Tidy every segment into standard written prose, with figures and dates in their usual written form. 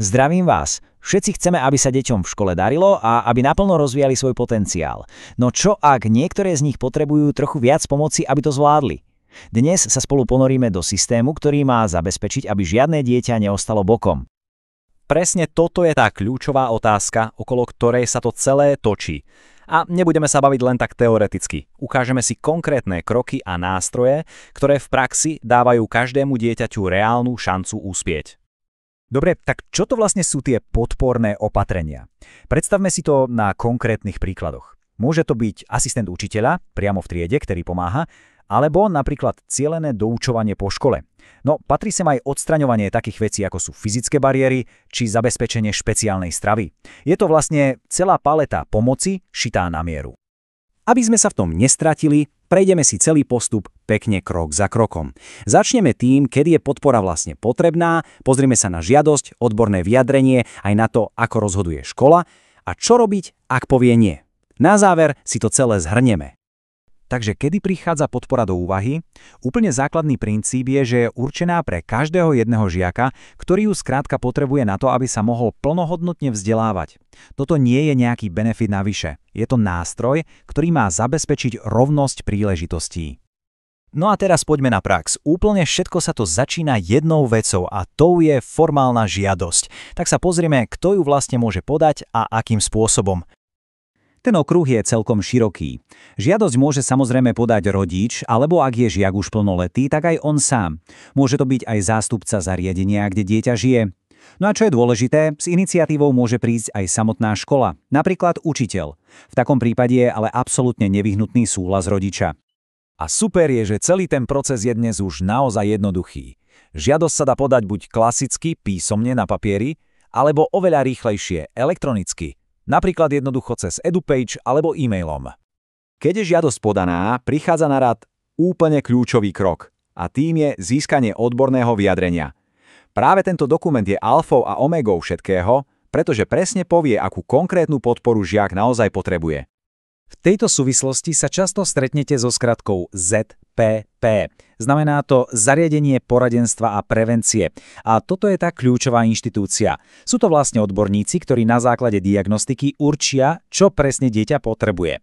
Zdravím vás. Všetci chceme, aby sa deťom v škole darilo a aby naplno rozvíjali svoj potenciál. No čo ak niektoré z nich potrebujú trochu viac pomoci, aby to zvládli? Dnes sa spolu ponoríme do systému, ktorý má zabezpečiť, aby žiadne dieťa neostalo bokom. Presne toto je tá kľúčová otázka, okolo ktorej sa to celé točí. A nebudeme sa baviť len tak teoreticky. Ukážeme si konkrétne kroky a nástroje, ktoré v praxi dávajú každému dieťaťu reálnu šancu uspieť. Dobre, tak čo to vlastne sú tie podporné opatrenia? Predstavme si to na konkrétnych príkladoch. Môže to byť asistent učiteľa priamo v triede, ktorý pomáha, alebo napríklad cielené doučovanie po škole. No, patrí sem aj odstraňovanie takých vecí, ako sú fyzické bariéry či zabezpečenie špeciálnej stravy. Je to vlastne celá paleta pomoci šitá na mieru. Aby sme sa v tom nestratili, prejdeme si celý postup pekne krok za krokom. Začneme tým, kedy je podpora vlastne potrebná, pozrime sa na žiadosť, odborné vyjadrenie, aj na to, ako rozhoduje škola a čo robiť, ak povie nie. Na záver si to celé zhrnieme. Takže kedy prichádza podpora do úvahy? Úplne základný princíp je, že je určená pre každého jedného žiaka, ktorý ju skrátka potrebuje na to, aby sa mohol plnohodnotne vzdelávať. Toto nie je nejaký benefit navyše. Je to nástroj, ktorý má zabezpečiť rovnosť príležitostí. No a teraz poďme na prax. Úplne všetko sa to začína jednou vecou a tou je formálna žiadosť. Tak sa pozrieme, kto ju vlastne môže podať a akým spôsobom. Ten okruh je celkom široký. Žiadosť môže samozrejme podať rodič, alebo ak je žiak už plnoletý, tak aj on sám. Môže to byť aj zástupca zariadenia, kde dieťa žije. No a čo je dôležité, s iniciatívou môže prísť aj samotná škola, napríklad učiteľ. V takom prípade je ale absolútne nevyhnutný súhlas rodiča. A super je, že celý ten proces je dnes už naozaj jednoduchý. Žiadosť sa dá podať buď klasicky, písomne na papieri, alebo oveľa rýchlejšie, elektronicky. Napríklad jednoducho cez EduPage alebo e-mailom. Keď je žiadosť podaná, prichádza na rad úplne kľúčový krok a tým je získanie odborného vyjadrenia. Práve tento dokument je alfou a omegou všetkého, pretože presne povie, akú konkrétnu podporu žiak naozaj potrebuje. V tejto súvislosti sa často stretnete so skratkou ZPP. Znamená to Zariadenie poradenstva a prevencie. A toto je tá kľúčová inštitúcia. Sú to vlastne odborníci, ktorí na základe diagnostiky určia, čo presne dieťa potrebuje.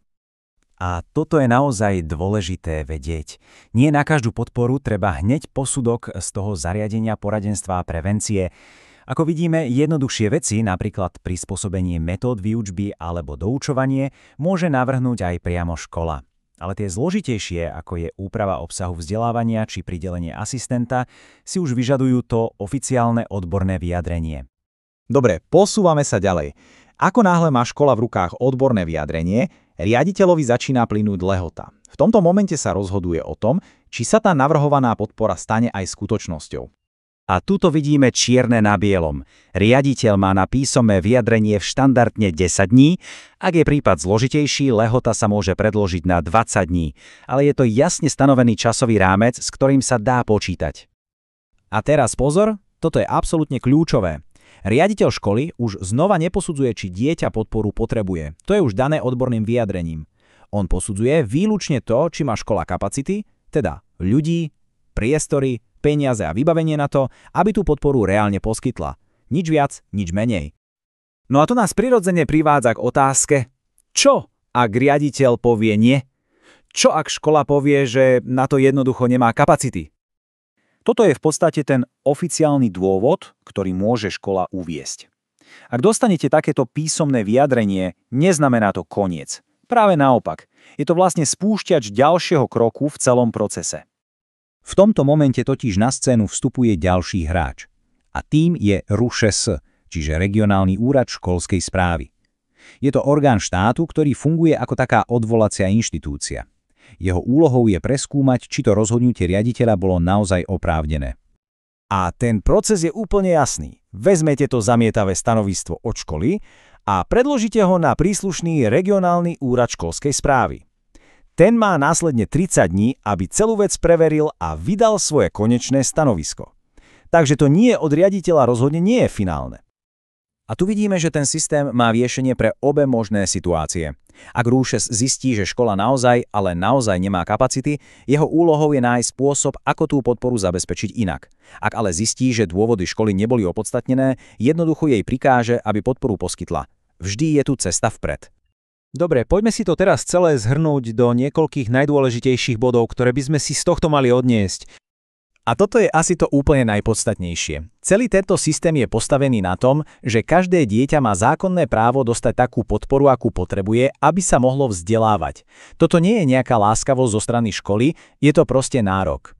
A toto je naozaj dôležité vedieť. Nie na každú podporu treba hneď posudok z toho Zariadenia poradenstva a prevencie. Ako vidíme, jednoduchšie veci, napríklad prispôsobenie metód výučby alebo doučovanie, môže navrhnúť aj priamo škola. Ale tie zložitejšie, ako je úprava obsahu vzdelávania či pridelenie asistenta, si už vyžadujú to oficiálne odborné vyjadrenie. Dobre, posúvame sa ďalej. Ako náhle má škola v rukách odborné vyjadrenie, riaditeľovi začína plynúť lehota. V tomto momente sa rozhoduje o tom, či sa tá navrhovaná podpora stane aj skutočnosťou. A tuto vidíme čierne na bielom. Riaditeľ má na písomné vyjadrenie v štandardne 10 dní, ak je prípad zložitejší, lehota sa môže predložiť na 20 dní, ale je to jasne stanovený časový rámec, s ktorým sa dá počítať. A teraz pozor, toto je absolútne kľúčové. Riaditeľ školy už znova neposudzuje, či dieťa podporu potrebuje. To je už dané odborným vyjadrením. On posudzuje výlučne to, či má škola kapacity, teda ľudí, priestory, peniaze a vybavenie na to, aby tú podporu reálne poskytla. Nič viac, nič menej. No a to nás prirodzene privádza k otázke, čo ak riaditeľ povie nie? Čo ak škola povie, že na to jednoducho nemá kapacity? Toto je v podstate ten oficiálny dôvod, ktorý môže škola uviesť. Ak dostanete takéto písomné vyjadrenie, neznamená to koniec. Práve naopak, je to vlastne spúšťač ďalšieho kroku v celom procese. V tomto momente totiž na scénu vstupuje ďalší hráč. A tým je RUŠS, čiže Regionálny úrad školskej správy. Je to orgán štátu, ktorý funguje ako taká odvolacia inštitúcia. Jeho úlohou je preskúmať, či to rozhodnutie riaditeľa bolo naozaj oprávnené. A ten proces je úplne jasný. Vezmete to zamietavé stanovisko od školy a predložíte ho na príslušný Regionálny úrad školskej správy. Ten má následne 30 dní, aby celú vec preveril a vydal svoje konečné stanovisko. Takže to nie od riaditeľa rozhodne nie je finálne. A tu vidíme, že ten systém má riešenie pre obe možné situácie. Ak Rúšes zistí, že škola naozaj, ale naozaj nemá kapacity, jeho úlohou je nájsť spôsob, ako tú podporu zabezpečiť inak. Ak ale zistí, že dôvody školy neboli opodstatnené, jednoducho jej prikáže, aby podporu poskytla. Vždy je tu cesta vpred. Dobre, poďme si to teraz celé zhrnúť do niekoľkých najdôležitejších bodov, ktoré by sme si z tohto mali odniesť. A toto je asi to úplne najpodstatnejšie. Celý tento systém je postavený na tom, že každé dieťa má zákonné právo dostať takú podporu, akú potrebuje, aby sa mohlo vzdelávať. Toto nie je nejaká láskavosť zo strany školy, je to proste nárok.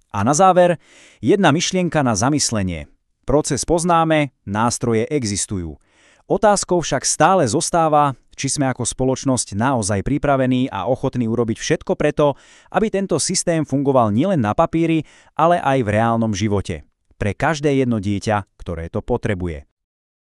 A na záver, jedna myšlienka na zamyslenie. Proces poznáme, nástroje existujú. Otázkou však stále zostáva, či sme ako spoločnosť naozaj pripravení a ochotní urobiť všetko preto, aby tento systém fungoval nielen na papíri, ale aj v reálnom živote. Pre každé jedno dieťa, ktoré to potrebuje.